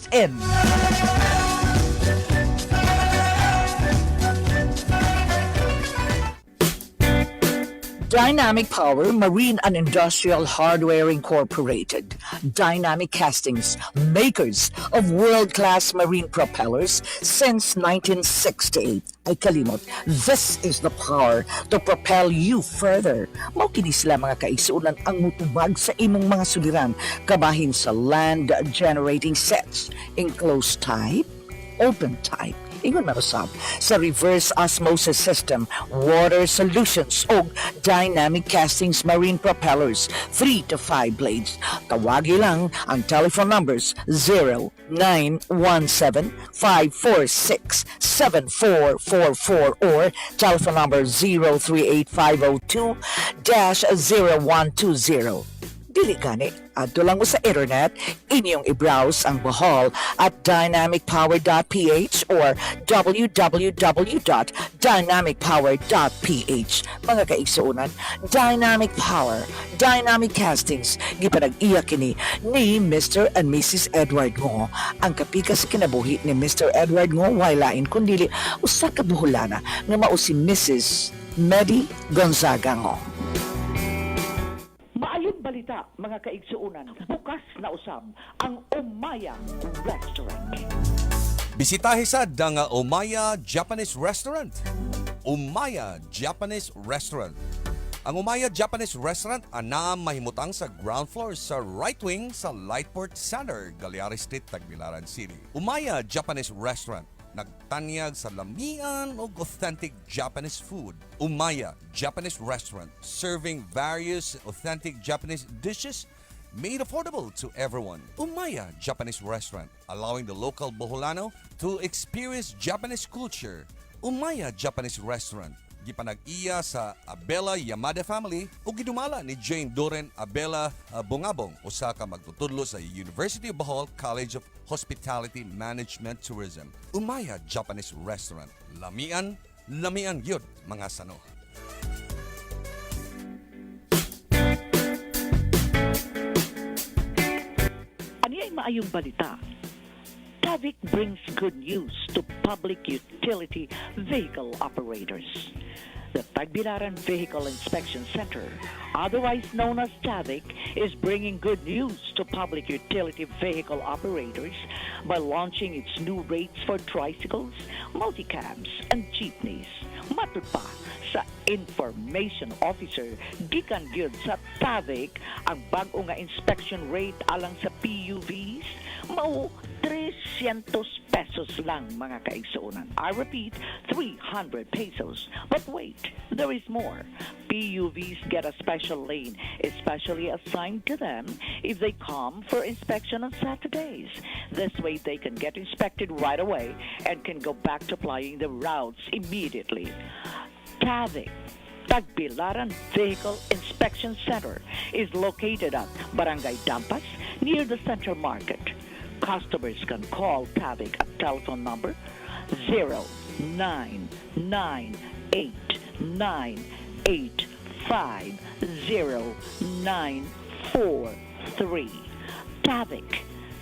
Next in. Dynamic Power Marine and Industrial Hardware Incorporated. Dynamic Castings, makers of world-class marine propellers since 1968. Ay kalimot, this is the power to propel you further. Mao kini sila mga kaisunan ang mutubag sa imong mga suliran kabahin sa land generating sets, enclosed type, open type, ingon marusab sa reverse osmosis system, water solutions o dynamic castings marine propellers, 3 to 5 blades. Tawagi lang ang telephone numbers 0917-546-7444 or telephone number 038-502-0120. Dili gani, adto lang mo sa internet, inyong i-browse ang Bohol at dynamicpower.ph or www.dynamicpower.ph. Mga kaigsuunan, Dynamic Power, Dynamic Castings, gipanag-iya kini ni Mr. and Mrs. Edward Ngo. Ang kapika sa kinabuhi ni Mr. Edward Ngo, wailain kundili usa ka buholana nga mao si Mrs. Medi Gonzaga Ngo. Maayong balita, mga kaigsuunan, bukas na usab ang Omaya Restaurant. Bisitahe sad ang Omaya Japanese Restaurant. Omaya Japanese Restaurant. Ang Omaya Japanese Restaurant ana mahimutang sa ground floor sa right wing sa Lightport Center, Galeares Street, Tagbilaran City. Omaya Japanese Restaurant nagtanyag sa lamian o authentic Japanese food. Omaya Japanese Restaurant, serving various authentic Japanese dishes made affordable to everyone. Omaya Japanese Restaurant, allowing the local Boholano to experience Japanese culture. Omaya Japanese Restaurant, gipanag-iya sa Abela Yamada family o gidumala ni Jane Doren Abela Bongabong, usa ka magtutudlo sa University of Bohol College of Hospitality Management Tourism. Omaya Japanese Restaurant, lamian gyud mga sano. Ani ay maayong balita. TAVIC brings good news to public utility vehicle operators. The Tagbilaran Vehicle Inspection Center, otherwise known as TAVIC, is bringing good news to public utility vehicle operators by launching its new rates for tricycles, multicabs, and jeepneys. Matod pa sa information officer gikan gyud sa TAVIC, ang bag-o nga inspection rate alang sa PUVs mao 300 pesos lang, mga kaigsuunan. I repeat, 300 pesos. But wait, there is more. PUVs get a special lane, especially assigned to them if they come for inspection on Saturdays. This way they can get inspected right away and can go back to plying the routes immediately. TAVIC, Tagbilaran Vehicle Inspection Center, is located at Barangay Dampas near the Central Market. Customers can call TAVIC at telephone number 0998-985-0943. TAVIC,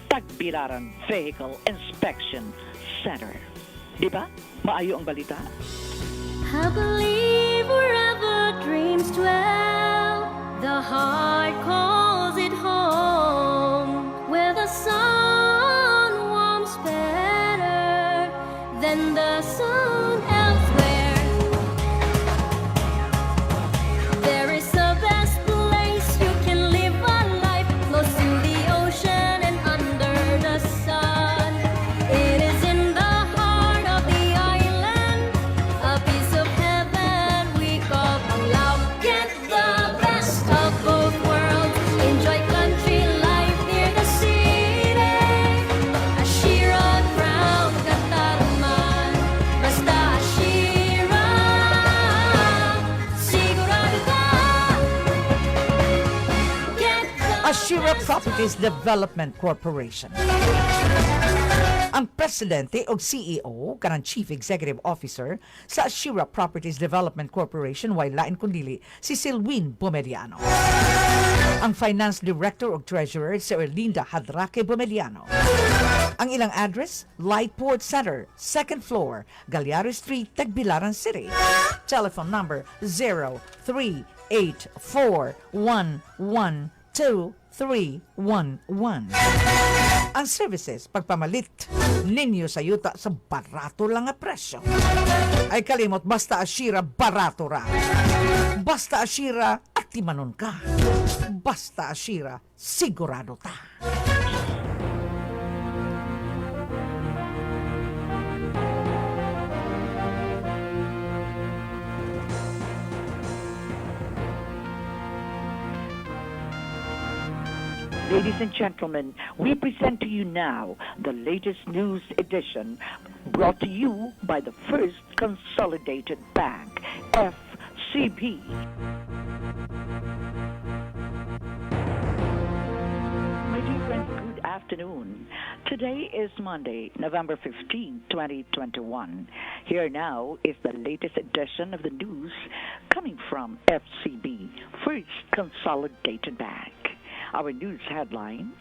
Tagbilaran Vehicle Inspection Center. Diba? Maayo ang balita? I believe wherever dreams dwell, the heart calls it home, where the sun warms better than the sun elsewhere. There is a best place you can live a life, close to the ocean and under the sun. It is in the heart of the island, a piece of heaven we call Panglao. Get the best of both worlds, enjoy country life near the city. Ashira crown Kataraman, basta Ashira, sigurado ka. Get the Ashira Properties Development Corporation. Ang presidente o CEO kanang Chief Executive Officer sa Ashira Properties Development Corporation way lain kundili si Silwin Bomeliano. Ang Finance Director o Treasurer si Erlinda Hadraque Bomeliano. Ang ilang address, Lightport Center, 2nd floor, Gagliari Street, Tagbilaran City. Telephone number 0384112311. Ang services, pagpamalit ninyo sa yuta sa barato lang nga presyo. Ay kalimot, basta asira, barato ra. Basta asira, at timanon ka. Basta asira, sigurado ta. Ladies and gentlemen, we present to you now the latest news edition brought to you by the First Consolidated Bank, FCB. My dear friends, good afternoon. Today is Monday, November 15, 2021. Here now is the latest edition of the news coming from FCB, First Consolidated Bank. Our news headline,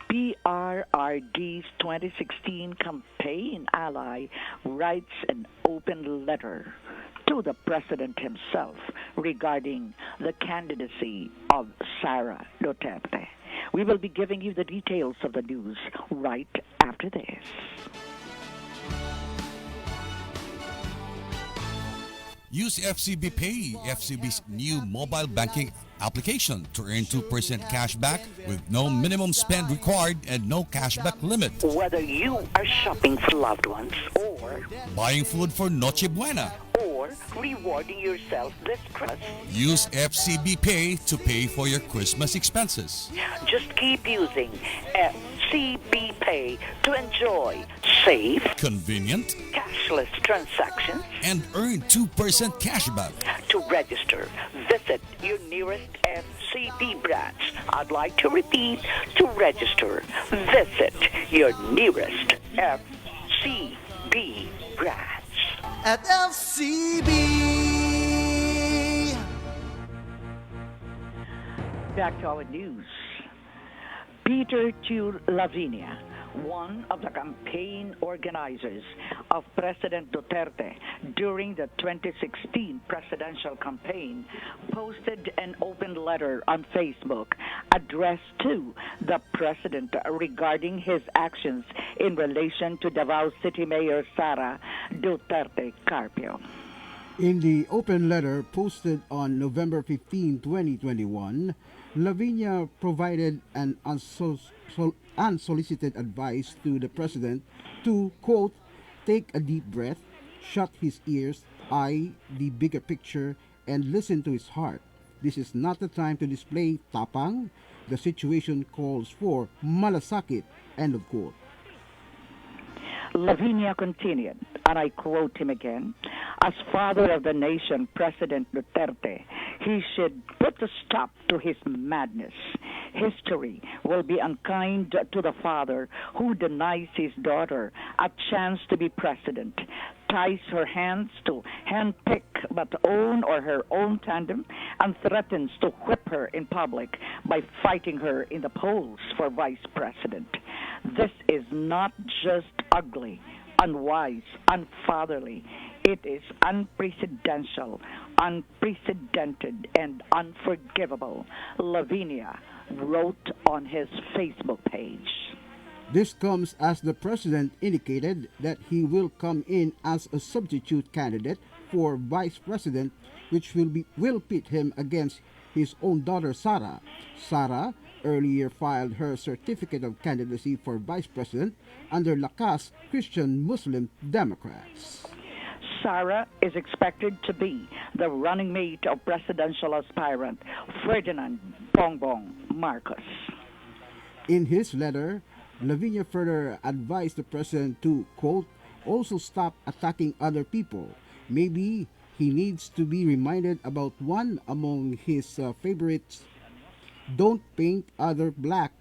PRRD's 2016 campaign ally writes an open letter to the President himself regarding the candidacy of Sara Duterte. We will be giving you the details of the news right after this. Use FCB Pay, FCB's new mobile banking application to earn 2% cash back with no minimum spend required and no cashback limit. Whether you are shopping for loved ones or Buying food for Noche Buena. or rewarding yourself this Christmas, Use FCB Pay to pay for your Christmas expenses. just keep using FCB Pay to enjoy safe, Convenient cashless transactions. and earn 2% cashback. To register, visit your nearest FCB branch. I'd like to repeat, to register, visit your nearest FCB branch. At FCB. Back to our news. Peter Q. Lavinia, one of the campaign organizers of President Duterte during the 2016 presidential campaign, posted an open letter on Facebook addressed to the president regarding his actions in relation to Davao City Mayor Sara Duterte Carpio. In the open letter posted on November 15, 2021, Lavinia provided an unsolicited advice to the president to, quote, take a deep breath, shut his ears, eye the bigger picture, and listen to his heart. This is not the time to display tapang. The situation calls for malasakit, end of quote. Lavinia continued, and I quote him again, as father of the nation, President Duterte, he should put a stop to his madness. History will be unkind to the father who denies his daughter a chance to be president, ties her hands to handpick but own or her own tandem, and threatens to whip her in public by fighting her in the polls for vice president. This is not just ugly, unwise, unfatherly. It is unprecedented, and unforgivable, Lavinia wrote on his Facebook page. This comes as the president indicated that he will come in as a substitute candidate for vice president, which will pit him against his own daughter Sara. Sara earlier filed her certificate of candidacy for vice president under Lakas Christian Muslim Democrats. Sara is expected to be the running mate of presidential aspirant Ferdinand Bongbong Marcos. In his letter, Lavinia further advised the president to, quote, also stop attacking other people. Maybe he needs to be reminded about one among his favorites. Don't paint other black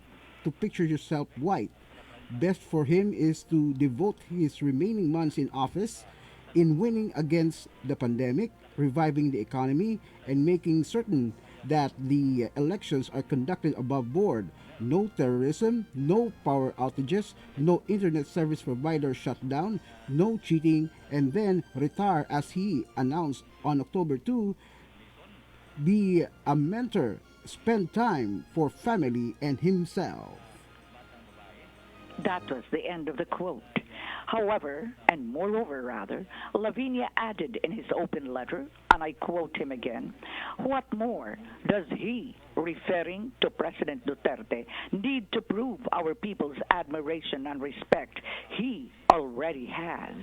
to picture yourself white. Best for him is to devote his remaining months in office in winning against the pandemic, reviving the economy, and making certain that the elections are conducted above board. No terrorism, no power outages, no internet service provider shutdown, no cheating, and then retire as he announced on October 2. Be a mentor, spend time for family and himself. That was the end of the quote. However, and moreover rather, Lavinia added in his open letter, and I quote him again, "What more does he, referring to President Duterte, need to prove our people's admiration and respect? He already has."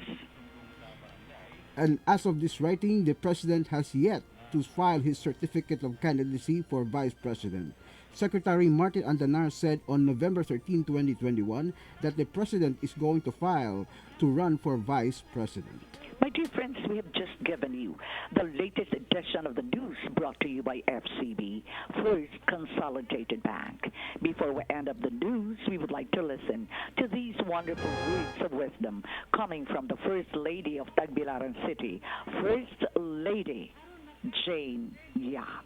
And as of this writing, the president has yet to file his certificate of candidacy for vice president. Secretary Martin Andanar said on November 13, 2021, that the president is going to file to run for vice president. My dear friends, we have just given you the latest edition of the news brought to you by FCB, First Consolidated Bank. Before we end up the news, we would like to listen to these wonderful words of wisdom coming from the First Lady of Tagbilaran City, First Lady Jane Yap.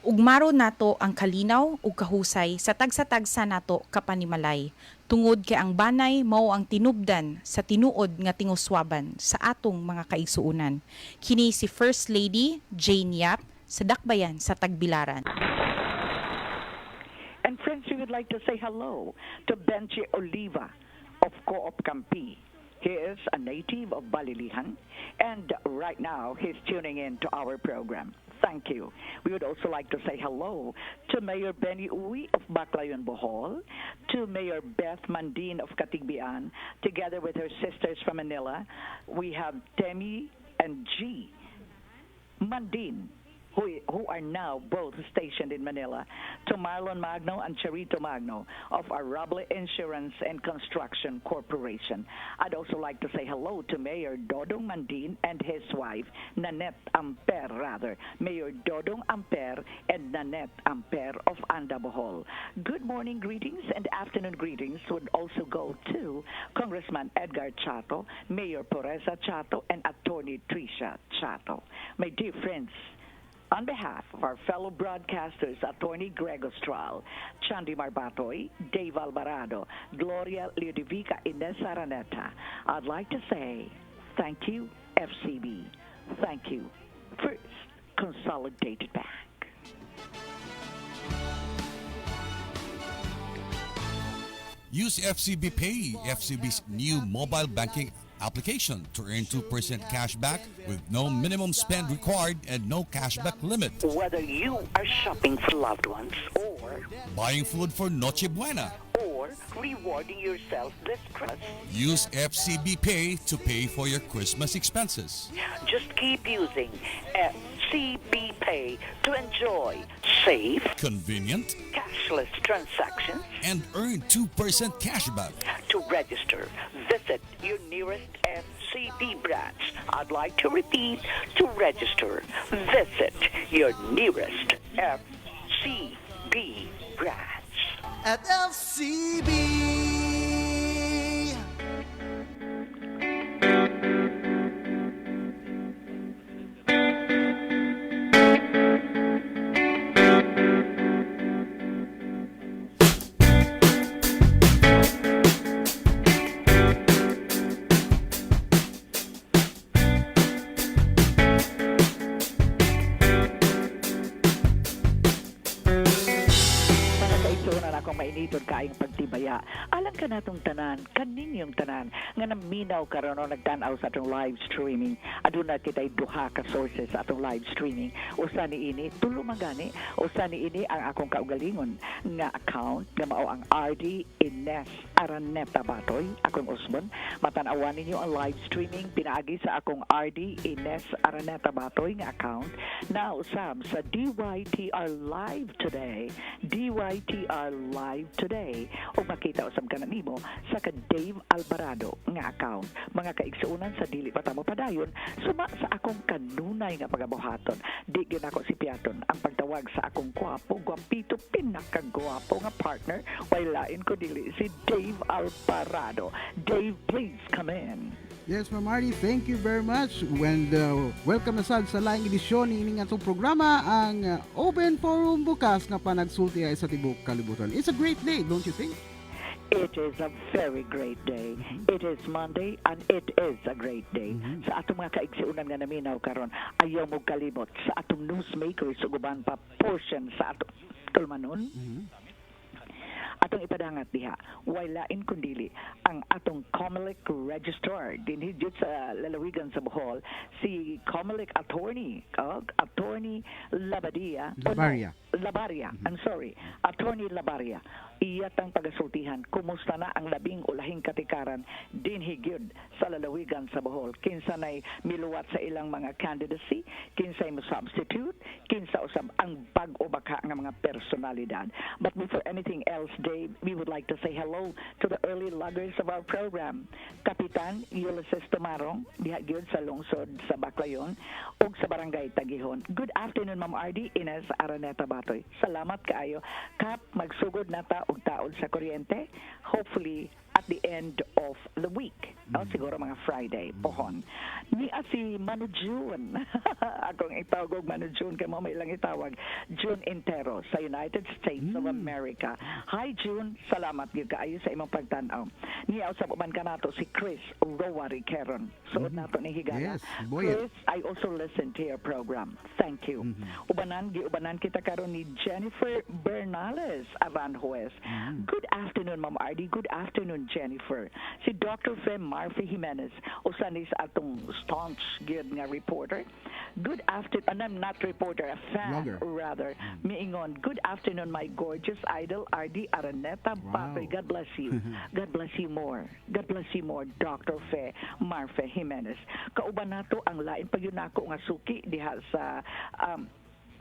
Ugmaro nato ang kalinaw ug kahusay sa tagsa-tagsa nato kapanimalay. Tungod kay ang banay mao ang tinubdan sa tinuod nga tinguswaban sa atong mga kaigsuunan. Kini si First Lady Jane Yap sa Dakbayan sa Tagbilaran. And friends, we would like to say hello to Benji Oliva of Co-op Campi. He is a native of Balilihan, and right now he's tuning in to our program. Thank you. We would also like to say hello to Mayor Benny Uy of Baclayon, Bohol, to Mayor Beth Mandin of Katigbian, together with her sisters from Manila. We have Temi and G. Mandin, who are now both stationed in Manila, to Marlon Magno and Charito Magno of Arable Insurance and Construction Corporation. I'd also like to say hello to Mayor Dodong Mandin and his wife, Nanette Amper, Mayor Dodong Amper and Nanette Amper of Anda, Bohol. Good morning greetings and afternoon greetings would also go to Congressman Edgar Chato, Mayor Poresa Chato, and Attorney Tricia Chato. My dear friends, on behalf of our fellow broadcasters, Attorney Greg Ostral, Chandimar Batoy, Dave Albarado, Gloria Ludovica Ines Araneta, I'd like to say thank you, FCB. Thank you, First Consolidated Bank. Use FCB Pay, FCB's new mobile banking application to earn 2% cash back with no minimum spend required and no cashback limit. Whether you are shopping for loved ones or Buying food for Noche Buena. or rewarding yourself this Christmas, Use FCB Pay to pay for your Christmas expenses. just keep using FCB Pay to enjoy safe, Convenient cashless transactions. and earn 2% cashback. To register, visit your nearest FCB branch. I'd like to repeat, to register, visit your nearest FCB branch. At FCB. Mga kaigsuunan akong mainitod kaayong pagtibaya. Alam ka natong tanan, kaninyong tanan, nga naminaw karon o nagtanaw sa atong live streaming. Aduna kita'y duha ka sources sa atong live streaming. Usa ni ini, tulo magani. Usa ni ini ang akong kaugalingon nga account nga mao ang ARDY Ines ARANETA-BATOY. Akong usbon, matanawan ninyo ang live streaming pinaagi sa akong ARDY Ines ARANETA-BATOY nga account na usab sa DYTR Live Today. DYTR Live Today. O makita usab ka na nimo sa ka Dave Albarado nga account. Mga kaigsuunan sa dili pa tamo padayon, suma sa akong kanunay nga pagabuhaton. Di gyud ako si Piaton ang pagtawag sa akong gwapo, gwapito, pinakagwapo nga partner. Wailain ko dili si Dave Albarado. Dave, please come in. Yes, Ma'am Ardy, thank you very much. When welcome na sad sa laing edisyon ng ining atong programa ang Open Forum bukas nga panagsulti ay sa tibok kalibutan. It's a great day, don't you think? It is a very great day. It is Monday and it is a great day. Sa atong mga kaigsiunan nga naminaw karon, ayaw mo kalimot sa atong newsmakers ug uban pa portion sa atong tulmanon. Atong ipadangat diha, walain kundili ang atong Comelec Registrar dinhi jud sa lalawigan sa Bohol, si Comelec Attorney Labaria. I'm sorry, Attorney Labaria. Iyatang pagasultihan, kumusta na ang labing ulahing katikaran dinhi gyud sa lalawigan sa Bohol. Kinsa nay miluwat sa ilang mga candidacy, kinsay mo substitute, kinsa usab ang bag-o baka nga mga personalidad. But before anything else, Dave, we would like to say hello to the early loggers of our program. Kapitan Ulysses Tomarong, diha gyud sa lungsod sa Baclayon ug sa barangay Tagihon. Good afternoon, Ma'am Ardy, Ines ARANETA-BATOY. Salamat kaayo. Kap magsugod nata og taod sa kuryente. Hopefully at the end of the week. Siguro mga Friday, pohon. Ni si Manu June. Akong itawag og Manu June kay mo may ilang itawag. June Intero sa United States of America. Hi June, salamat gyud kaayo sa imong pagtan-aw. Ni usab uban kanato si Chris Rowari Keron. Suod nato ni higala. Yes, boy. Chris, I also listened to your program. Thank you. Ubanan kita karon ni Jennifer Bernales Aranjuez. Good afternoon, Ma'am Ardy. Good afternoon, Jennifer. Si Dr. Fem Marfi Jimenez, usa ni sa atong staunch gyud nga reporter. Good afternoon, I'm not reporter, a fan rather. Miingon, good afternoon, my gorgeous idol, ARDY ARANETA-BATOY. God bless you. God bless you more. God bless you more, Dr. Fe Marfe Jimenez. Kauban nato ang lain pagyunako nga suki diha sa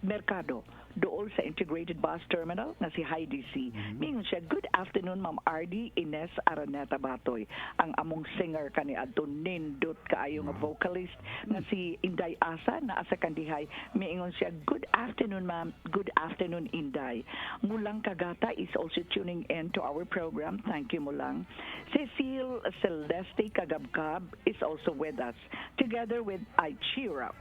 merkado dool sa Integrated Bus Terminal na si Heidi C. Mingon siya, good afternoon, Ma'am Ardy, Ines ARANETA-BATOY. Ang among singer kani adto nindot kaayo nga vocalist na si Inday Asa na asa kandihay. Mingon siya, good afternoon, Ma'am. Good afternoon, Inday. Mulang Kagata is also tuning in to our program. Thank you, Mulang. Cecile Celeste Kagabkab is also with us. Together with Aichira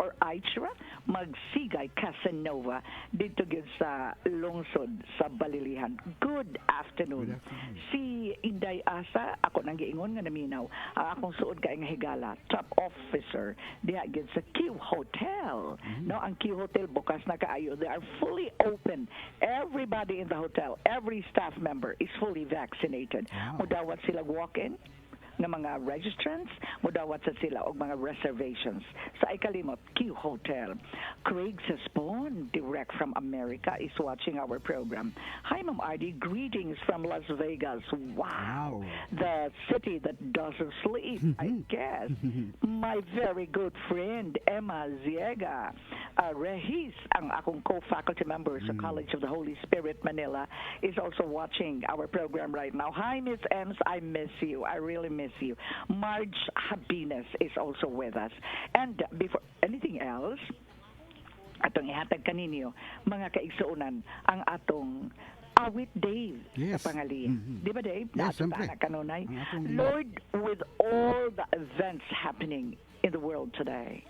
Magsigay Casanova dito gyud sa lungsod sa Balilihan. Good afternoon. Si Inday Asa, ako nang giingon nga naminaw, ang akong suod kay nga higala, top officer diha gyud sa Q Hotel. No, ang Q Hotel bukas na kaayo. They are fully open. Everybody in the hotel, every staff member is fully vaccinated. Mudawat sila walk-in nga mga registrants, mudawat sa sila og mga reservations. Sa ikalimot, Q Hotel. Craig Sespon, direct from America, is watching our program. Hi, Ma'am Ardy. Greetings from Las Vegas. Wow. The city that doesn't sleep, I guess. My very good friend, Emma Ziega Regis, ang akong co-faculty member sa College of the Holy Spirit, Manila, is also watching our program right now. Hi, Miss Ems. I miss you. I really miss you. Marge Habines is also with us. And before anything else, atong ihatag kaninyo, mga kaigsuunan, ang atong awit Dave sa pangali. Di ba, Dave? Yes, siyempre. Kanunay. Lord, with all the events happening in the world today,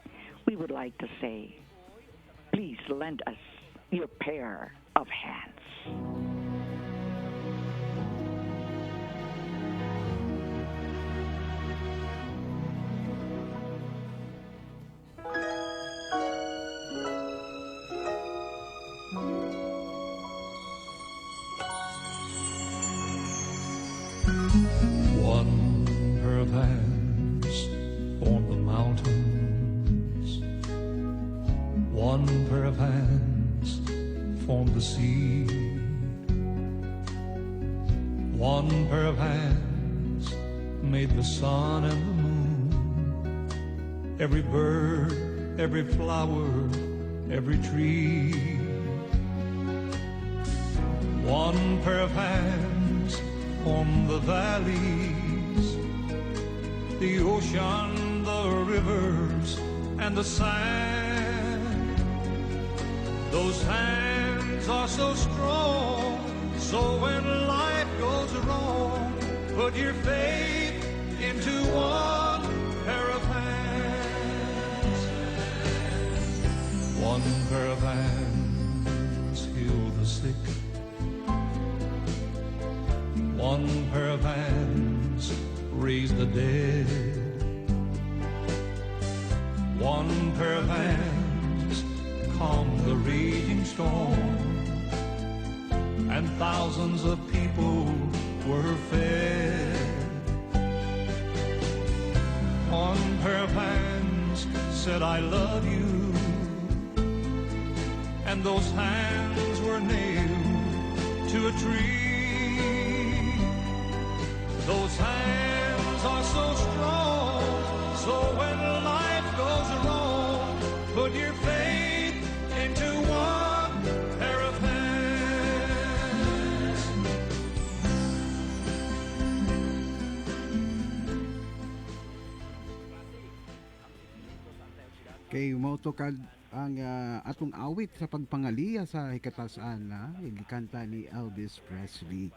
we would like to say, please lend us your pair of hands. One pair of hands on the mountains, one pair of hands formed the sea, one pair of hands made the sun and the moon, every bird, every flower, every tree. One pair of hands on the valleys, the ocean, the rivers, and the sand. Those hands are so strong, so when life goes wrong, put your faith into one pair the dead. One pair of hands calmed the raging storm, and thousands of people were fed. One pair of hands said, I love you, and those hands were nailed to a tree. Those hands are so strong, so when life goes wrong, put your faith into one pair of hands. Kay motokad ang atong awit sa pagpangaliya sa hikatasan na gikanta ni Elvis Presley.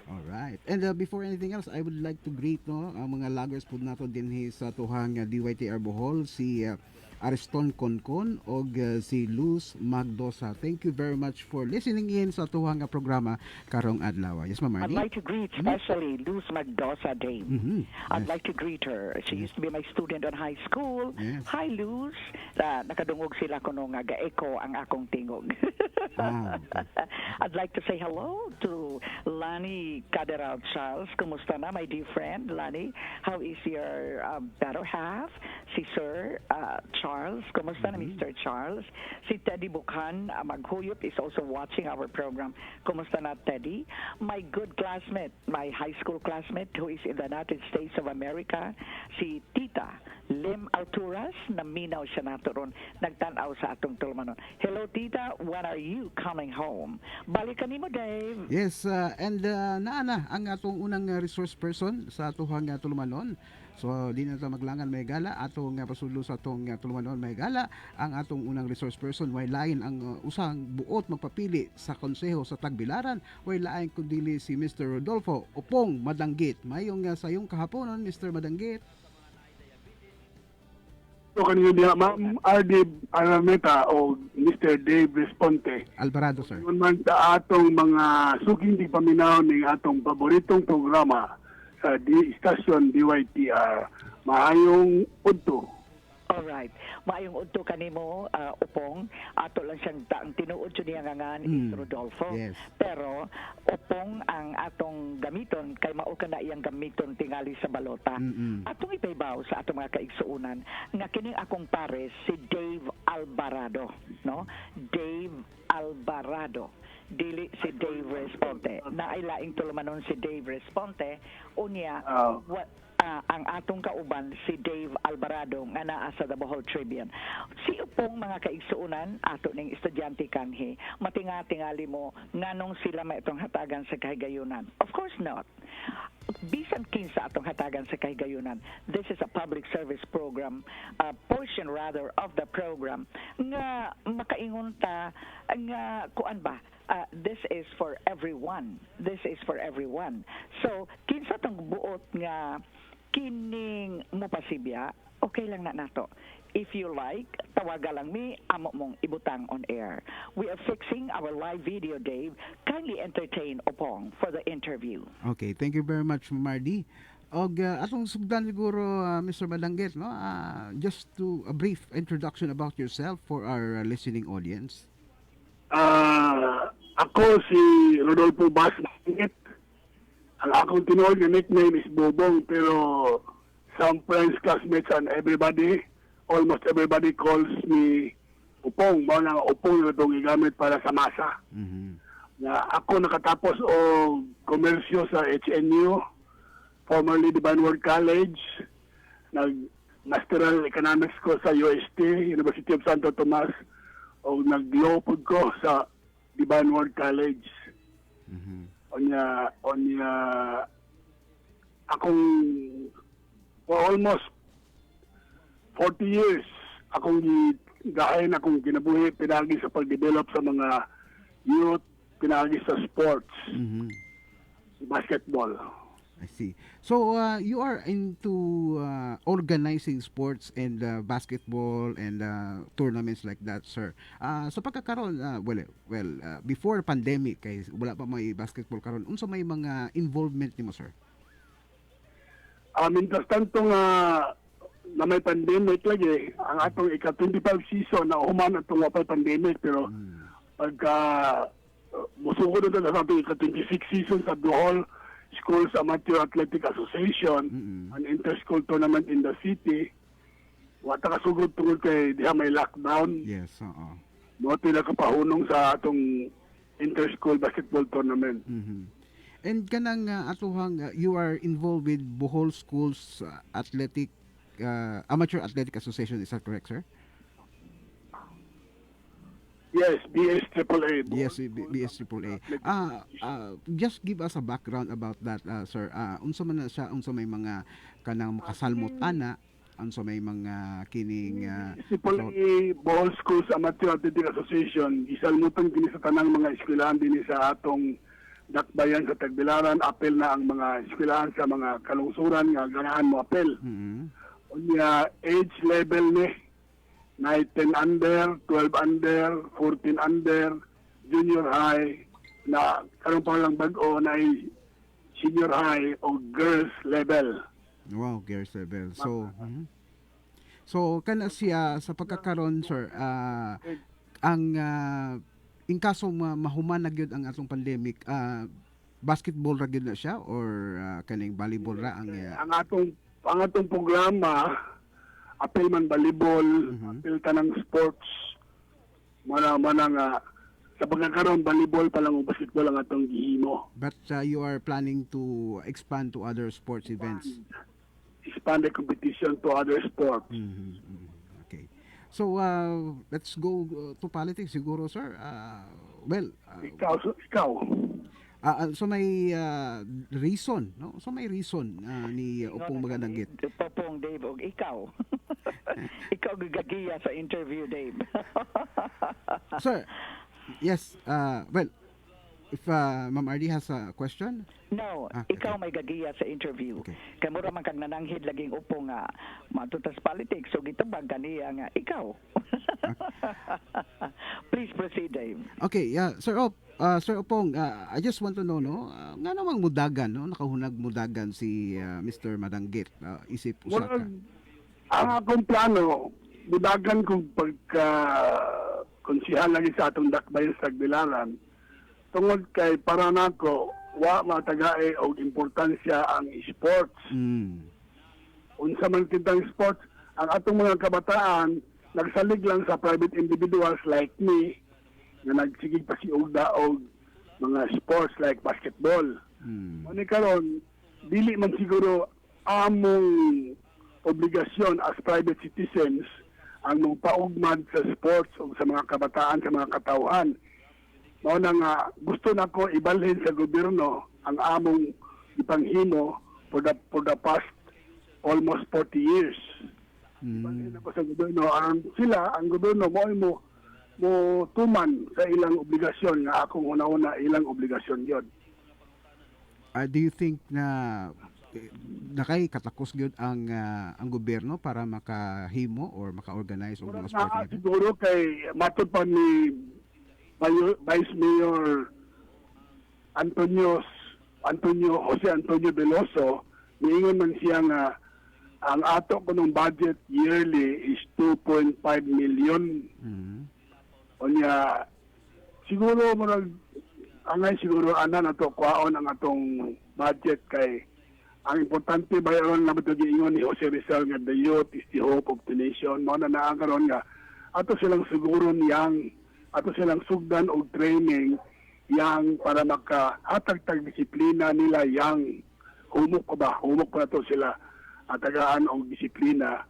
Alright. And before anything else, I would like to greet ang mga loggers po nato din sa tuhang DYTR Bohol, si Ariston Concon o si Luz Magdosa. Thank you very much for listening in sa tuhang programa karong adlaw. Yes, Ma'am I'd Marnie? like to greet especially Luz Magdosa, Dave. I'd like to greet her. She used to be my student in high school. Yes. Hi, Luz. Nakadungog sila kuno nga ga-echo ang akong tingog. I'd like to say hello to Lani Caderal Charles. Kumusta na, my dear friend? Lani, how is your better half? Si Sir Charles. Kumusta na, Mr. Charles? Si Teddy Bukhan Maghuyop is also watching our program. Kumusta na, Teddy? My good classmate, my high school classmate who is in the United States of America, si Tita Lim Alturas, naminaw siya nato ron, nagtanaw sa atong tulumanon. Hello, Tita, when are you coming home? Balikan mo, Dave. Yes, and naana ang atong unang resource person sa atuhang tulumanon. So di na ta maglangan may gala atong pasulo sa atong tulumanon may gala ang atong unang resource person way lain ang usang buot magpapili sa konseho sa Tagbilaran way lain kundi si Mr. Rodolfo Opong Madanggit. Mayong sayong kahaponon, Mr. Madanggit. So kanino diha Ma'am ARDY Araneta o Mr. Dave Responte. Albarado, sir. Yun man sa atong mga suging di paminaw ning atong paboritong programa sa stasyon DYTR. Maayong udto. Alright. Maayong udto kanimo, Upong. Ato lang siyang ang tinuod siya niya nga is Rodolfo. Yes. Pero, Upong ang atong gamiton, kay mao ka na iyang gamiton tingali sa balota. Atong ipaybaw sa atong mga kaigsuunan, nga kining akong pares, si Dave Albarado. No? Dave Albarado. Dili si Dave Responte. Naailaing tulumanon si Dave Responte. Unya, ang atong kauban si Dave Albarado nga naa sa The Bohol Tribune. Si Upong mga kaigsuunan ato ning estudyante kanhi matinga-tingali mo nganong sila may itong hatagan sa kahigayunan. Of course not. Bisan kinsa atong hatagan sa kahigayunan. This is a public service program, portion rather of the program nga makaingon ta nga kuan ba this is for everyone. This is for everyone. So, kinsa tong buot nga kining mupasibya, okay lang na nato. If you like, tawaga lang mi, amo mong ibutang on air. We are fixing our live video, Dave. Kindly entertain Opong for the interview. Okay, thank you very much, Mardy. Og atong sugdan siguro Mr. Madanggit, no? Just to a brief introduction about yourself for our listening audience. Ako si Rodolfo Bas Mangit. Ang akong tinuod na nickname is Bobong, pero some friends, classmates, and everybody, almost everybody calls me Upong. Mao na Upong na itong igamit para sa masa. Na ako nakatapos o komersyo sa HNU, formerly Divine Word College, nag-masteral economics ko sa UST, University of Santo Tomas, o nag-law po ko sa Divine Word College. Onya akong for almost 40 years akong gahin akong kinabuhi pinagi sa pag-develop sa mga youth, pinagi sa sports. Basketball. I see. So you are into organizing sports and basketball and tournaments like that, sir. So pagkakaroon, before pandemic, kay wala pa may basketball karon. Unsa may mga involvement nimo, sir? Mintas tanto nga na may pandemic lagi, ang atong ika-25 season na human atong wapay pandemic, pero pagka musugod na sa atong ika-26 season sa Bohol Schools Amateur Athletic Association, an inter-school tournament in the city, wata kasugod tungod kay diha may lockdown. Yes, oo. Mo tila kapahunong sa atong inter-school basketball tournament. And kanang atuhang you are involved with Bohol Schools Athletic Amateur Athletic Association, is that correct, sir? Yes, BS-AAA. Yes, BS-AAA. Just give us a background about that, sir. Unsa man na siya, unsa may mga kanang makasalmot-ana, unsa may mga kining AAA Bohol Schools Amateur Athletic Association, isalmutan kini sa tanang mga eskwelahan din sa atong dakbayan sa Tagbilaran. Apel na ang mga eskwelahan sa mga kalungsuran nga ganahan mo apel. Unya age level ni na 10 under, 12 under, 14 under, junior high, na karon pa lang bag-o na senior high o girls level. Wow, girls level. So, so kana siya sa pagkakaron, sir, ang in kaso mahuman na gyud ang atong pandemic, basketball ra gyud na siya or kaning volleyball ra ang ang atong programa, apel man volleyball, apel tanang sports, mana nga sa pagkakaroon volleyball pa lang o basketball ang atong gihimo. But you are planning to expand to other sports events. Expand the competition to other sports. Okay. So let's go to politics siguro, sir. Well, Ikaw. So may reason, no? So may reason ni Opong Magandanggit. Popong Dave og ikaw. Ikaw gagagiya sa interview, Dave. Sir, yes, well, if Ma'am Ardy has a question? No, ikaw may gagiya sa interview. Okay. Kay mura man kag nananghid laging upo nga matutas politics, so gitabag kaniya nga ikaw. Please proceed, Dave. Okay, yeah, Sir Opong, I just want to know, no, nga namang mudagan, no, nakahunag mudagan si Mr. Madanggit, isip usaka. Ang akong plano, mudagan kung pagka konsihan lagi sa atong dakbayan sa Tagbilaran, tungod kay para nako wa matagae og importansya ang sports. Unsa man kitang sports, ang atong mga kabataan nagsalig lang sa private individuals like me nga nagsigig pasiugda og mga sports like basketball. Ni karon dili man siguro among obligasyon as private citizens ang mong paugmad sa sports o sa mga kabataan, sa mga katawhan. Mao na nga gusto nako ibalhin sa gobyerno ang among ipanghimo for the past almost 40 years. Ibalhin ako sa gobyerno sila ang gobyerno mo tuman sa ilang obligasyon nga akong una-una ilang obligasyon yon. Do you think na nakay katakos gyud ang gobyerno para makahimo or maka-organize og mga sport event? Siguro kay matod pa ni Vice Mayor Jose Antonio Veloso, niingon man siya nga ang ato ko ng budget yearly is 2.5 million. Onya siguro siguro ana nato kwaon ang atong budget kay ang importante bayaron na ito giingon ni Jose Rizal nga the youth is the hope of the nation. Mao na naakaron nga ato silang siguro niyang ato silang sugdan og training yang para makahatag disiplina nila yang humok pa to sila atagaan og disiplina.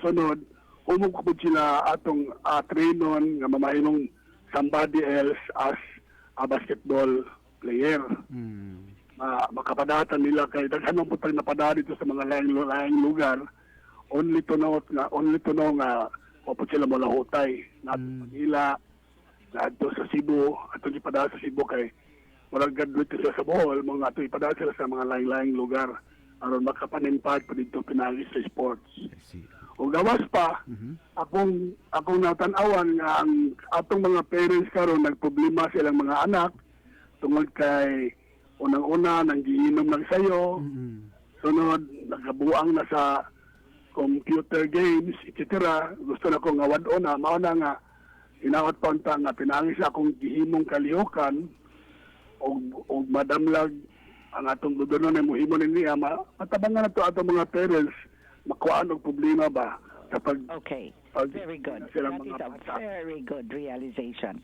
Sunod humok po sila atong trainon nga mamahimong somebody else as a basketball player. Makapadatan nila kay daghan man putang napada dito sa mga laing lugar. Only to know nga po sila malahutay na Manila, na sa Cebu, ato ipadala sa Cebu kay murag graduate sila sa Bohol, mga ato ipadala sila sa mga laing lugar aron makapanempad pa dito pinagi sa sports. O gawas pa, akong natan-awan nga ang atong mga parents karon nagproblema silang mga anak tungod kay unang-una nang giinom ng sayo, sunod nagabuang na sa computer games, etc. Gusto na ko nga wad-on na, mao na nga, inawat pa nga pinangis akong gihimong kalihukan o madamlag ang atong gobyerno na muhimo niya, matabangan na to atong mga parents, makuhaan og problema ba sa Okay. pag Very good. silang That is mga a bata. very good realization.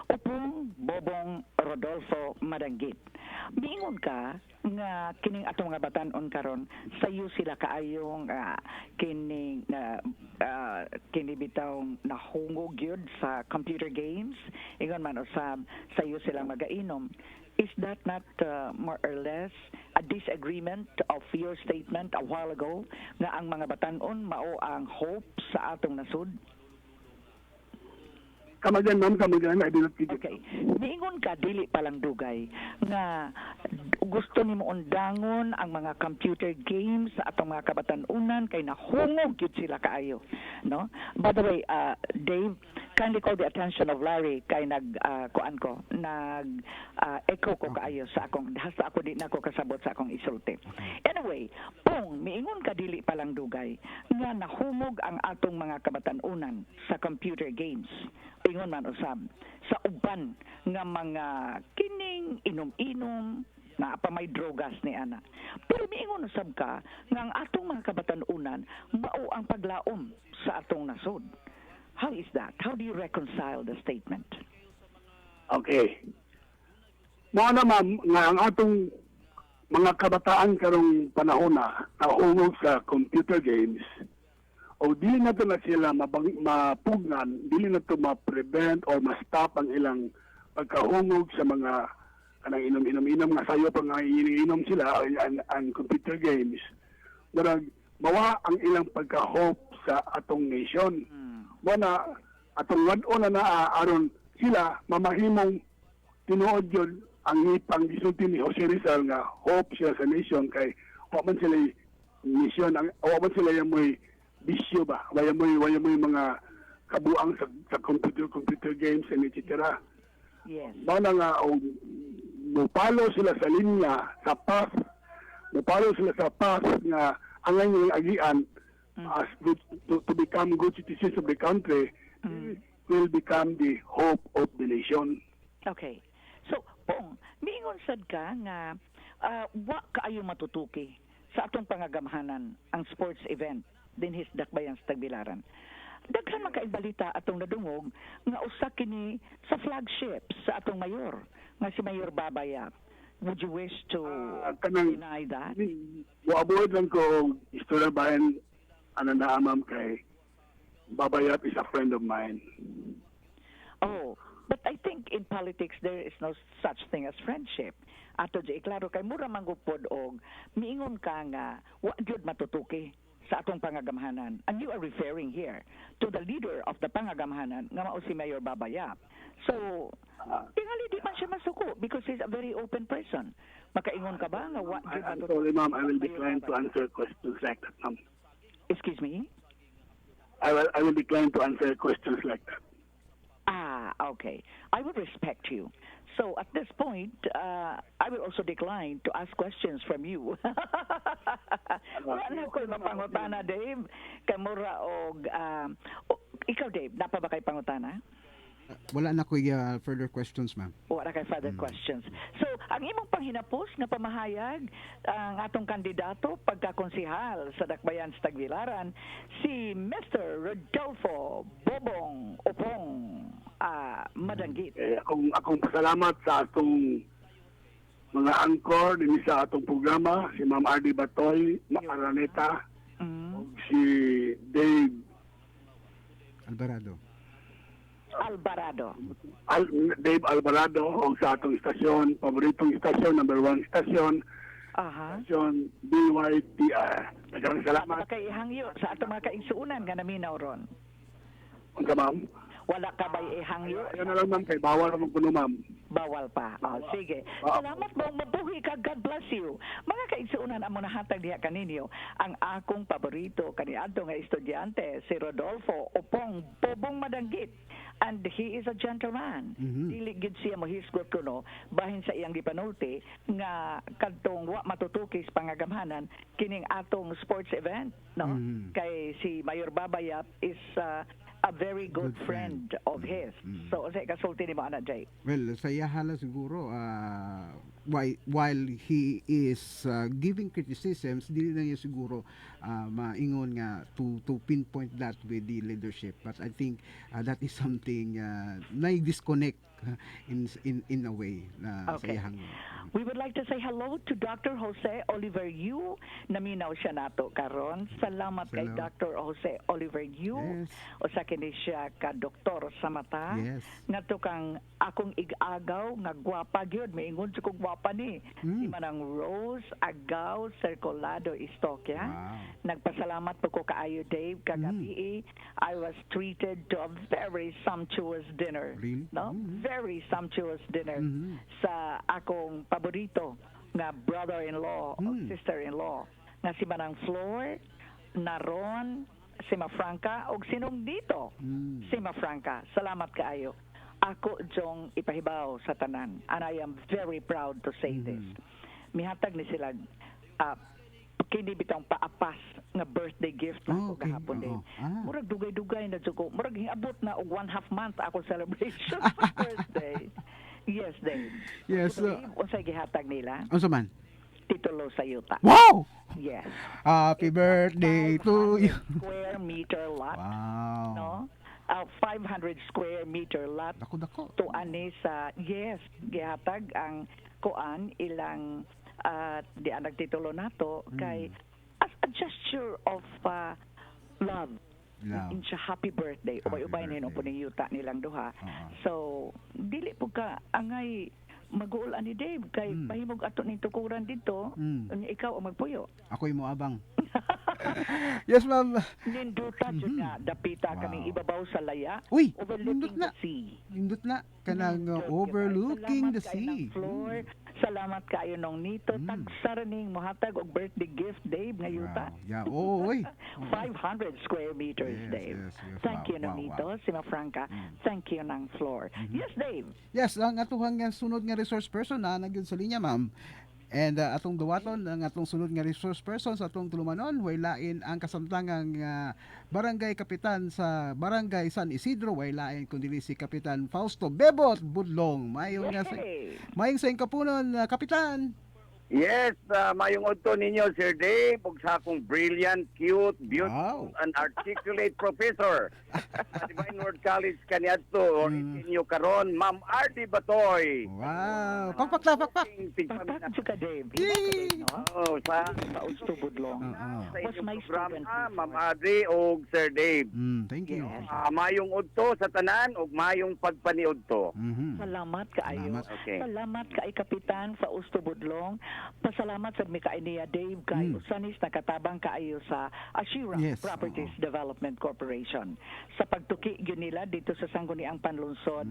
Upong Bobong Rodolfo Madanggit, miingon ka nga kining atong mga batan-on karon sayo sila kaayong kining kini bitaw nahungog gyud sa computer games, ingon man usab sayo sila magainom. Is that not more or less a disagreement of your statement a while ago nga ang mga batan-on mao ang hope sa atong nasud? Kamagyan, ma'am, kamagyan, I did not figure. Okay. Niingon ka, dili palang dugay, nga gusto ni mo undangon ang mga computer games sa atong mga kabatan-unan kay nahungog yun sila kaayo. No? By the way, Dave, kindly call the attention of Larry kay echo ko kaayo sa akong, hasta ako di na ako kasabot sa akong isulti. Anyway, miingon ka dili palang dugay, nga nahungog ang atong mga kabatan-unan sa computer games. Ingon man usab sa uban nga mga kining inom-inom na pa may drogas ni ana. Pero miingon usab ka nga ang atong mga kabatan-unan mao ang paglaom sa atong nasod. How is that? How do you reconcile the statement? Okay. Mao na, ma'am, nga ang atong mga kabataan karong panahon na nahungog sa computer games, o dili na to na sila mapugnan, dili na to ma-prevent or ma-stop ang ilang pagkahungog sa mga kanang inom-inom nga sayo pa nga iniinom sila ang computer games. Murag mawa ang ilang pagka-hope sa atong nation. Muna atong wad-on na aron sila mamahimong tinuod yun ang ipang gisulti ni Jose Rizal nga hope siya sa nation kay wa man sila mission, wa man sila yung may bisyo ba, waya mo mga kabuang sa computer games and etc. Yes. Mana nga mupalo sila sa linya, sa path, mupalo sila sa path nga ang yung agian as to become good citizens of the country will become the hope of the nation. Okay. So, miingon sad ka nga wa kaayo matutuki sa atong pangagamhanan ang sports event dinhis dakbayan sa Tagbilaran. Daghan man kay balita atong nadungog nga usa kini sa flagship sa atong mayor nga si Mayor Babaya. Would you wish to deny that? Avoid lang ko istorya bayan ananaamam kay Babayat is a friend of mine. Oh, but I think in politics there is no such thing as friendship. Ato di klaro kay mura manggupod og miingon ka nga wa gyud matutuki sa atong pangagamhanan. And you are referring here to the leader of the pangagamhanan nga mao si Mayor Babaya. So, tingali di man siya masuko because he's a very open person. Makaingon ka ba nga wa gyud I'm sorry, ma'am, I will decline to answer questions like that, ma'am. Excuse me? I will decline to answer questions like that. Okay. I will respect you. So at this point, I will also decline to ask questions from you. Wala ko mapangutana, Dave. Kamura og ikaw, Dave, napa ba kay pangutana? Wala na ko further questions, ma'am. Wala kay further questions. So, ang imong panghinapos na pamahayag ang atong kandidato pagkakonsihal sa Dakbayan sa Tagbilaran, si Mr. Rodolfo Bobong Opong Madanggit. Akong pasalamat sa atong mga anchor din sa atong programa, si Ma'am ARDY-BATOY, ARANETA, si Dave Albarado. Dave Albarado o sa atong istasyon, paboritong istasyon, number 1 istasyon, istasyon BYTR. Maraming salamat. Kay ihangyo sa atong mga kaigsuunan nga naminaw ron. Unsa, ma'am? Wala ka ba ihangyo? Yan na lang, ma'am, kay bawal naman kuno, ma'am. Bawal pa. Sige. Salamat mo. Mabuhi ka. God bless you. Mga kaigsuunan ang nahatag diha kaninyo. Ang akong paborito kaniadto nga estudyante, si Rodolfo Upong Bobong Madanggit. And he is a gentleman. Dili gid siya mohisgot kuno bahin sa iyang gipanulti nga kadtong wa matutukis pangagamhanan kining atong sports event, no? Kay si Mayor Babayap is a very good friend of his. So say kasulti ni mo ana Jay. Well, sa hala siguro, while he is giving criticisms, dili na niya siguro maingon nga to pinpoint that with the leadership. But I think that is something na disconnect in a way na Okay. sa iyang. We would like to say hello to Dr. Jose Oliver Yu. Naminaw siya nato karon. Salamat kay Salamat. Dr. Jose Oliver Yu. Yes. O sa kini siya ka doktor sa mata. Yes. Ngadto kang akong ig-agaw nga gwapa gyud, maingon sa kog gwapa ni. Si manang Rose Agaw Circulado Istokia. Wow. Nagpasalamat po ko kaayo Dave kagabi. I was treated to a very sumptuous dinner. Really? No? Very sumptuous dinner sa akong paborito nga brother-in-law o sister-in-law nga si Manang Flor, Naron, si Mafranca o sinong dito si Mafranca. Salamat kaayo. Ako jong ipahibaw sa tanan and I am very proud to say this. Mihatag ni sila kini bitang paapas nga birthday gift na ko Okay. gahapon din. Oo. Ah. Murag dugay-dugay na jud ko. Murag hiabot na og 1/2 month ako celebration sa birthday. Yes, Dave. Yes. Unsay gihatag nila? Unsa man? Titulo sa yuta. Wow! Yes. Happy birthday to you. Square meter lot. Wow. No? 500 square meter lot. Dako. To ani sa yes, gihatag ang kuan ilang di ang nagtitulo nato kay as a gesture of love. Love. In siya happy birthday. Happy Ubay-ubay na birthday. po ning yuta nilang duha. So, dili po ka angay mag-uul ani Dave kay pahimog ato ning tukuran dito. Unya ikaw ang magpuyo. Ako'y mo abang. Yes, ma'am. Ninduta jud nga dapita Wow. kaming ibabaw sa laya. Uy, overlooking nindot na. the sea. Nindot na. Kanang Nindot, overlooking salamat the kayo ng sea. Floor. Salamat kayo nung nito. Tagsaraning mohatag og birthday gift, Dave, nga yuta. Wow. Yeah, oo, oy. 500 square meters, Yes, Dave. yes, yes. Thank Wow, you, wow, Nonito. wow. Si Mafranca. Thank you, ng floor. Yes, Dave. Yes, ang atuhang nga sunod nga resource person na nagyud sa linya, ma'am. And atong duwaton ang atong sunod nga resource person sa atong tulumanon way lain ang kasamtangang barangay kapitan sa Barangay San Isidro way lain kundi si Kapitan Fausto Bebot Budlong. Mayong nga sa Hey. mayong sa kapunon kapitan. Yes, mayong udto ninyo, Sir Dave, ug sa akong brilliant, cute, beautiful, Wow. and articulate professor sa Divine Word College kaniadto, inyo karon, Ma'am ARDY-BATOY. Wow. Pakpak. Pakpak ka, Dave. Yay! Oh, sa Pausto budlong. sa Was inyong my programa, student. Ma'am ARDY ug Sir Dave. Thank you. Yes. Mayong udto sa tanan ug mayong pagpaniudto. Salamat kaayo. Salamat. Okay. Salamat kay Kapitan Fausto Budlong. Pasalamat sa kay niya Dave kay usanis nakatabang kaayo sa Ashira Yes, Properties oo. Development Corporation. Sa pagtuki gyud nila dito sa Sangguniang Panlunsod.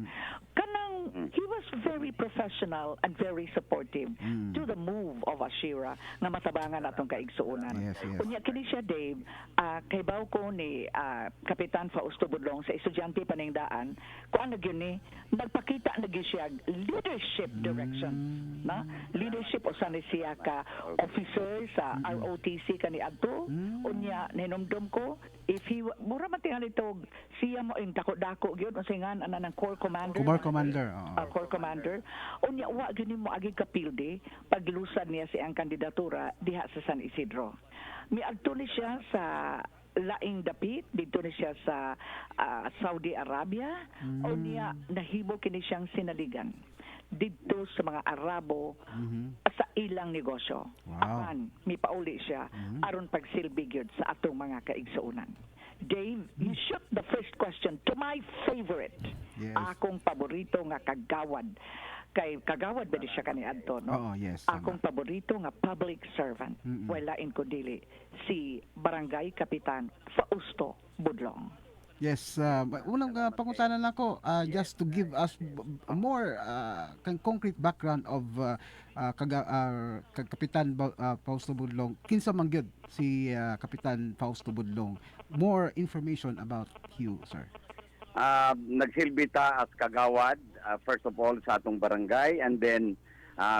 Kanang he was very professional and very supportive to the move of Ashira nga matabangan atong kaigsuonan. Yes, yes. Unya kini siya Dave, kay baw ko ni Kapitan Fausto Budlong sa estudyante paningdaan, kuan na gyud ni nagpakita na gyud siya leadership direction, na leadership o sani siya ka officer sa ROTC kani adto. Unya ninomdom ko if he mura man tingali tog siya mo ing dako-dako gyud unsay nga ana ng core commander. Core commander. Core commander. Unya wa gyud mo agi kapilde paglusad niya siyang kandidatura diha sa San Isidro. Miadto ni siya sa laing dapit dito ni siya sa Saudi Arabia o niya nahimo kini siyang sinaligan dito sa mga Arabo sa ilang negosyo. Wow. Apan mipauli siya aron pagsilbi gyud sa atong mga kaigsuonan. Dave, you shoot the first question to my favorite. Yes. Akong paborito nga kagawad. Kay kagawad ba di siya kaniadto, no? Oo, yes, tama. Akong paborito nga public servant. Wala in ko dili si Barangay Kapitan Fausto Budlong. Yes, unang pangutanan nako, just to give us more concrete background of Kapitan Fausto Budlong. Kinsa man gyud si Kapitan Fausto Budlong. More information about you, sir. Nagsilbi ta as kagawad, first of all sa atong barangay, and then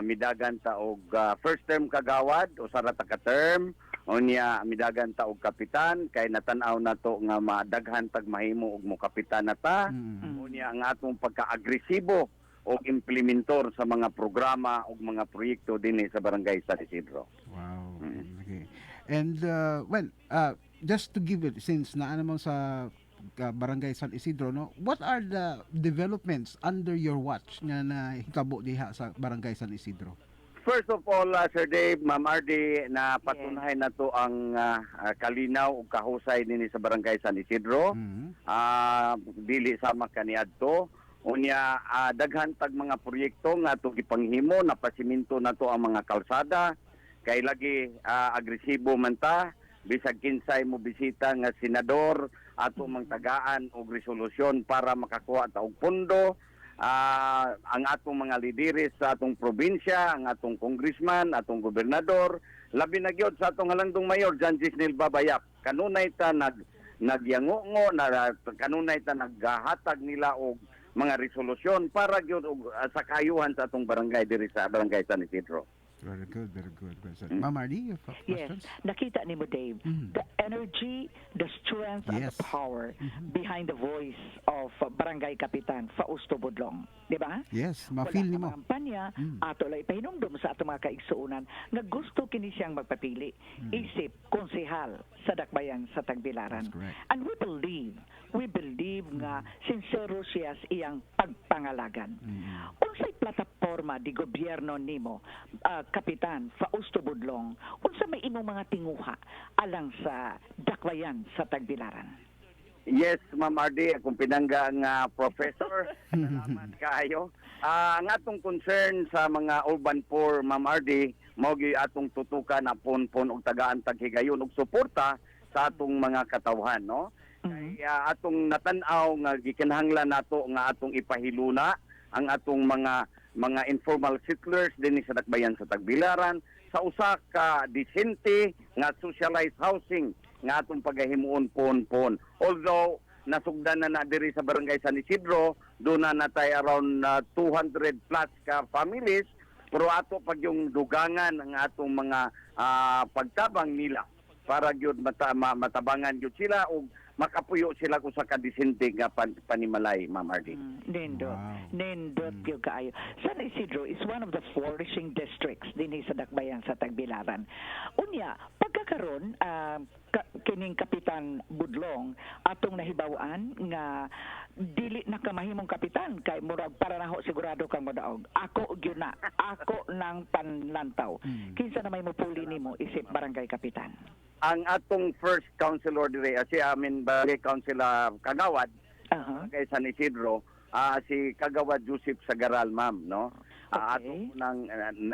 midagan ta og first term kagawad o sarata ka term, unya midagan ta og kapitan kay natanaw nato nga madaghan tag mahimo og mo kapitan nata. Unya ang atong pagka-agresibo o implementor sa mga programa o mga proyekto dinhi sa barangay San Isidro. Wow. Okay. And just to give it, since naa naman sa Barangay San Isidro, no, what are the developments under your watch nga nahitabo diha sa Barangay San Isidro? First of all, Sir Dave, Ma'am Ardy, na patunayan na to ang kalinaw o kahusay nini sa Barangay San Isidro. Dili sama kaniadto. Unya, daghan tag mga proyekto nga to gipanghimo, napasiminto na to ang mga kalsada. Kay lagi agresibo man ta, bisag kinsay mo bisita nga senador, ato mang tagaan og resolusyon para makakuha ta og pondo. Ang atong mga lideres sa atong probinsya, ang atong congressman, atong gobernador, labi na gyud sa atong halangdong mayor Jan Gisnel Babayap. Kanunay ta nagyangongo, kanunay ta naghatag nila og mga resolusyon para gyud sa kayuhan sa atong barangay diri sa Barangay San Isidro. Very good, very good. Ma'am Ardy, you have questions? Yes, nakita ni mo, Dave, the energy, the strength, and the power behind the voice of Barangay Kapitan Fausto Budlong. Di ba? Yes, ma-feel ni mo. Wala kampanya, ato lay pahinumdum sa ato mga kaigsuunan nga gusto kini siyang magpapili, isip konsehal sa dakbayan sa Tagbilaran. And we believe nga sincero siya sa iyang pagpangalagan. Unsay plataporma di gobyerno nimo, Kapitan Fausto Budlong, unsa may imong mga tinguha alang sa dakbayan sa Tagbilaran? Yes, Ma'am Ardy, akong pinangga nga professor. Salamat kaayo. Ang atong concern sa mga urban poor, Ma'am Ardy, mao gyud atong tutukan na pon-pon og tagaan taghigayon og suporta sa atong mga katawhan, no? Kaya atong natanaw nga gikinahanglan nato nga atong ipahiluna ang atong mga informal settlers dinhi sa dakbayan sa Tagbilaran sa usa ka disente nga socialized housing nga atong pagahimuon pon-pon. Although nasugdan na diri sa Barangay San Isidro, doon na natay around 200 plus ka families, pero ato pag yung dugangan ang atong mga pagtabang nila para gyud matabangan gyud sila o makapuyo sila kung sa kadisente nga panimalay, Ma'am Ardy. Nindot yung kaayo. San Isidro is one of the flourishing districts din sa dakbayan sa Tagbilaran. Unya, pagkakaroon, kining Kapitan Budlong, atong nahibawaan nga dili na kamahimong kapitan kay murag para naho sigurado kang modaog. Ako gyud na, ako nang panlantaw. Kinsa na may mupuli nimo isip barangay kapitan? Ang atong first councilor dire, barangay councilor Kagawad, kay San Isidro, si Kagawad Joseph Sagaral, ma'am, no? Ato po nang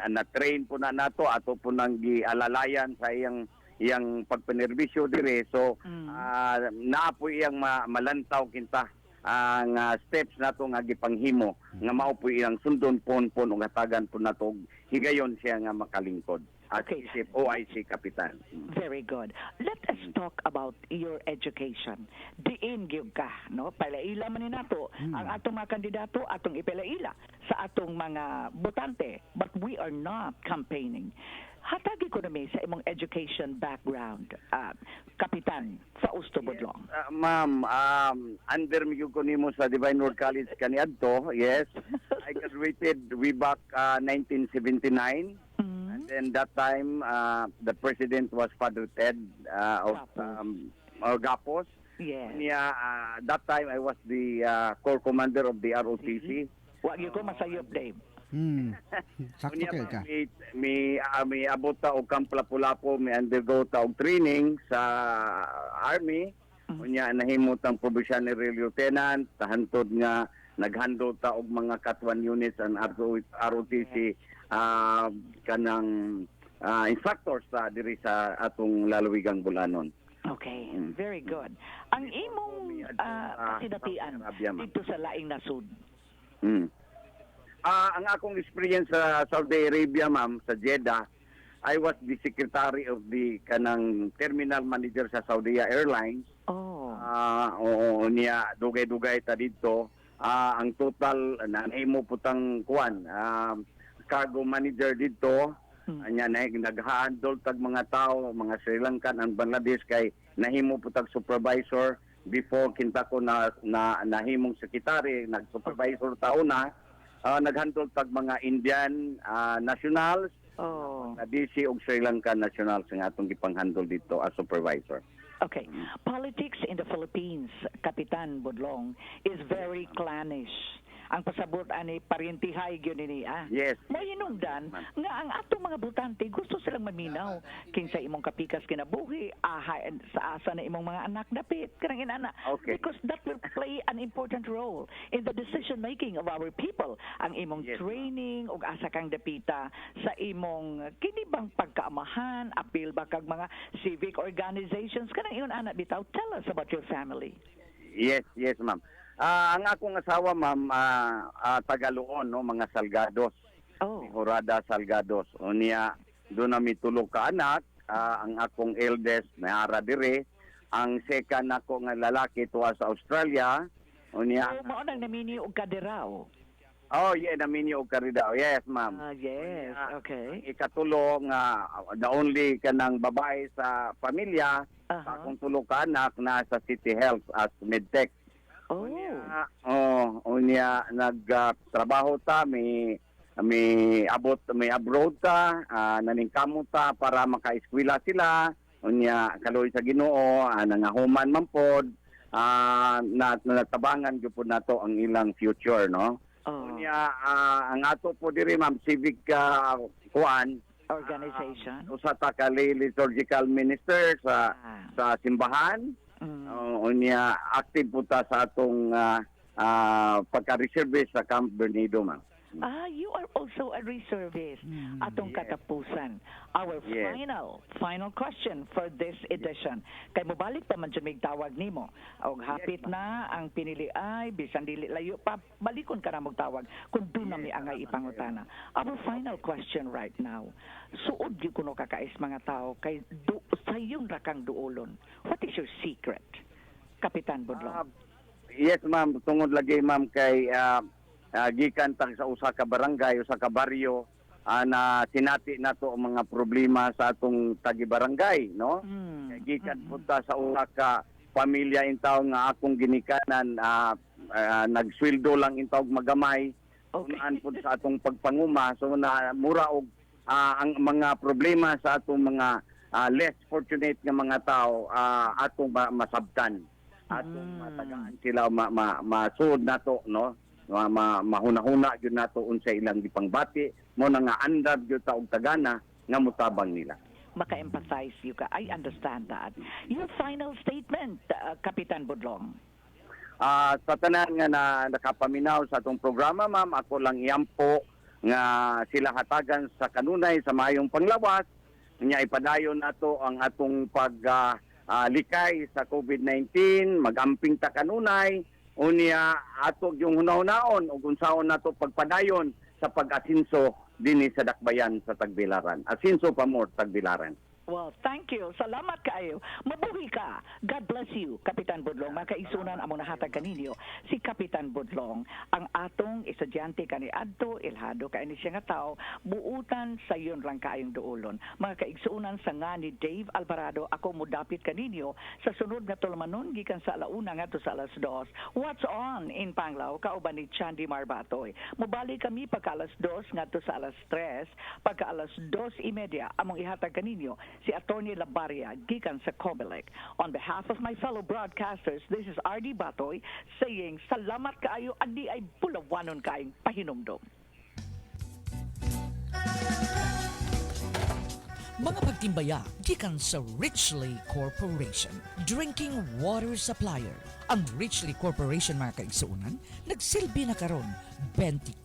na-train po na nato, ato po nang gialalayan sa iyang pagpanerbisyo dire. So naapo iyang malantaw kinta ang steps nato nga gipanghimo nga mao po iyang sundon pon ug hatagan po nato higayon siya nga makalingkod. Isip OIC Kapitan. Very good. Let us talk about your education. Diin gyud ka, no? Palaila man ni nato ang atong mga kandidato, atong ipalaila sa atong mga botante. But we are not campaigning. Hatagi ko na may sa imong education background, Kapitan Fausto Budlong. Ma'am, under mi ko nimo sa Divine Word College kaniadto. Yes. I graduated way back 1979. And that time, the president was Father Ted of Gapos. Yes. That time, I was the corps commander of the ROTC. Wag yun ko masayop, Dave. Sakto kayo ka. May abot ta og Camp Lapu-Lapu, may undergo ta og training sa Army. Unya nahimot ang probationary lieutenant, tahantod nga naghandle ta og mga Cat-1 units and ROTC kanang instructors sa diri sa atong lalawigang Bulanon. Okay, very good. Ang imong sinatian Arabia, ma'am. dito sa laing nasud. Ang akong experience sa Saudi Arabia, ma'am, sa Jeddah, I was the secretary of the kanang terminal manager sa Saudi Airlines. Oh. Oo niya dugay-dugay ta dito. Ang total nanhimo putang kuan cargo manager dito. Anya na nag-handle tag mga tao, mga Sri Lankan and Bangladesh kay nahimo putag supervisor before kinta ko na nahimong secretary, nag-supervisor tao na. Nag-handle tag mga Indian nationals, na DC ug Sri Lankan nationals nga atong gipang-handle dito as supervisor. Okay. Politics in the Philippines, Kapitan Budlong, is very clannish. Ang pasabot ani parentihay gyud ni Yes. Mo hinungdan nga ang atong mga butante gusto silang maminaw kinsa imong kapikas kinabuhi, sa asa na imong mga anak dapit kanang inana. Okay. Because that will play an important role in the decision making of our people. Ang imong training ug asa kang dapita sa imong kinibang pagkaamahan, apil ba kag mga civic organizations kanang ingon ana bitaw. Tell us about your family. Yes, ma'am. Ang akong asawa, ma'am, Tagaloon, no, mga Salgados. Horada Salgados. Unya, doon nami tulog ka anak. Ang akong eldest, may ara dire. Ang second ako nga lalaki tuwa sa Australia. Unya. Mao nang namini og kadiraw. Oh, yeah, namini og karidao. Yes, ma'am. Yes, okay. Ikatulo nga, the only kanang babae sa pamilya. Akong tulog ka anak na sa City Health as medtech. Unya nagtrabaho ta may abroad ta naningkamot ta para makaeskwela sila unya kaloy sa Ginoo nangahuman man pod natabangan gyud pud nato ang ilang future no. Unya ang ato po diri ma'am civic kuan organization usa ta ka liturgical minister sa simbahan. Unya active po ta sa atong pagka-reservice sa Camp Bernardo, ma'am. You are also a reservist. Atong katapusan. Our final question for this edition. Kay mobalik pa man mig tawag nimo. Og hapit na ang pinili ay bisan dili layo pa balikon ka na magtawag kun doon na mi angay ipangutana. Our final question right now. Suod gyud kuno kakais mga tao kay sayong rakang duolon. What is your secret? Kapitan Budlong. Yes, ma'am. Tungod lagi, ma'am, kay gikan tang sa usa ka barangay, usa ka baryo, na tinati nato ang mga problema sa atong tagi-barangay, no? Kay gikan punta sa usa ka pamilya intaw nga akong ginikanan, nagsweldo lang intaw magamay, unaan pud sa atong pagpanguma. So na mura og ang mga problema sa atong mga less fortunate nga mga tao atong masabtan. Atong matagaan sila masud nato no mahuna-huna gyud nato unsa ilang gipangbati mo na nga andar gyud ta og tagana nga mutabang nila. Maka-empathize you ka. I understand that. Your final statement, Kapitan Budlong. Sa tanan nga nakapaminaw sa atong programa, ma'am, ako lang iyampo nga sila hatagan sa kanunay sa mayong panglawas nya ipadayon nato ang atong likay sa COVID-19, magamping ta kanunay, unya ato yung hunahunahon ug unsaon nato pagpadayon sa pag-asinso dinhi sa dakbayan sa Tagbilaran. Asinso pa mo Tagbilaran. Well, thank you. Salamat kaayo. Mabuhi ka. God bless you, Kapitan Budlong. Makaisunan among nahatag kaninyo si Kapitan Budlong, ang atong estudyante kani adto ilhado kay ni siya nga tao buutan sa yon lang kaayong duolon. Mga kaigsuunan sa nga ni Dave Albarado, ako mudapit kaninyo sa sunod nga tulmanon gikan sa alauna ngadto sa alas 2. What's on in Panglao kauban ni Chandy Marbatoy. Mobalik kami pagka alas 2 ngadto sa alas 3, pagka alas 2:30 among ihatag kaninyo si Attorney Labaria gikan sa Comelec. On behalf of my fellow broadcasters, this is ARDY Batoy saying salamat kaayo andi ay bulawanon kaayong pahinumdom. Mga pagtimbaya gikan sa Richley Corporation, drinking water supplier. Ang Richley Corporation mga kaigsuunan, nagsilbi na karon 24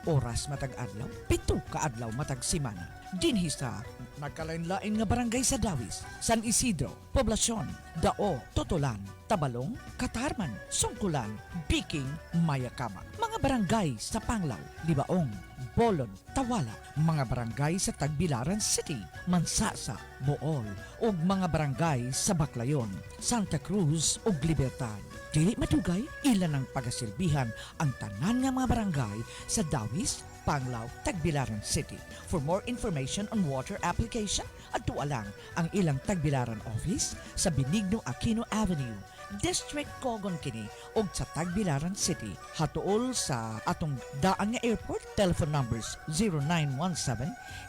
oras matag adlaw, 7 ka adlaw matag semana. Dinhi sa nagkalain-lain nga barangay sa Dawis, San Isidro, Poblasyon, Dao, Totolan, Tabalong, Katarman, Songkulan, Biking, Mayakama. Mga barangay sa Panglao, Libaong, Bolon, Tawala, mga barangay sa Tagbilaran City, Mansasa, Bool, ug mga barangay sa Baclayon, Santa Cruz ug Libertad. Dili madugay, ilan ang pagasilbihan ang tanan nga mga barangay sa Dawis, Panglao, Tagbilaran City. For more information on water application, adto lang ang ilang Tagbilaran office sa Benigno Aquino Avenue, District Cogon kini og sa Tagbilaran City. Hatuol sa atong daan nga airport, telephone numbers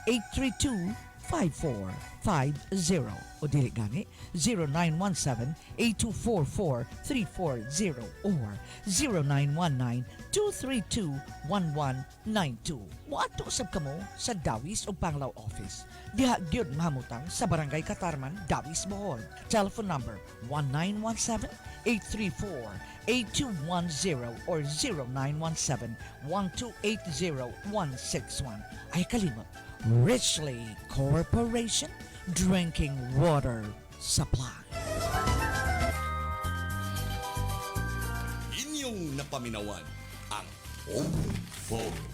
0917-832-5450 o dili gani 0917-8244-340 or 0919-232-1192. Muadto usab kamo sa Dawis ug Panglao office. Diha gyud mamutang sa Barangay Katarman, Dawis, Bohol. Telephone number 1917-834-8210 or 0917-1280-161. Ay kalimot, Richley Corporation, drinking water supply. Inyong napaminawan ang Open Forum,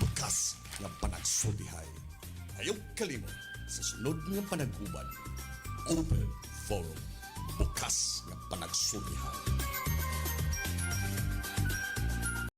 bekas ng panagsulihay. Ayaw kalimot sa sunod ng panagubad. Open Forum, bukas ng panagsulihay.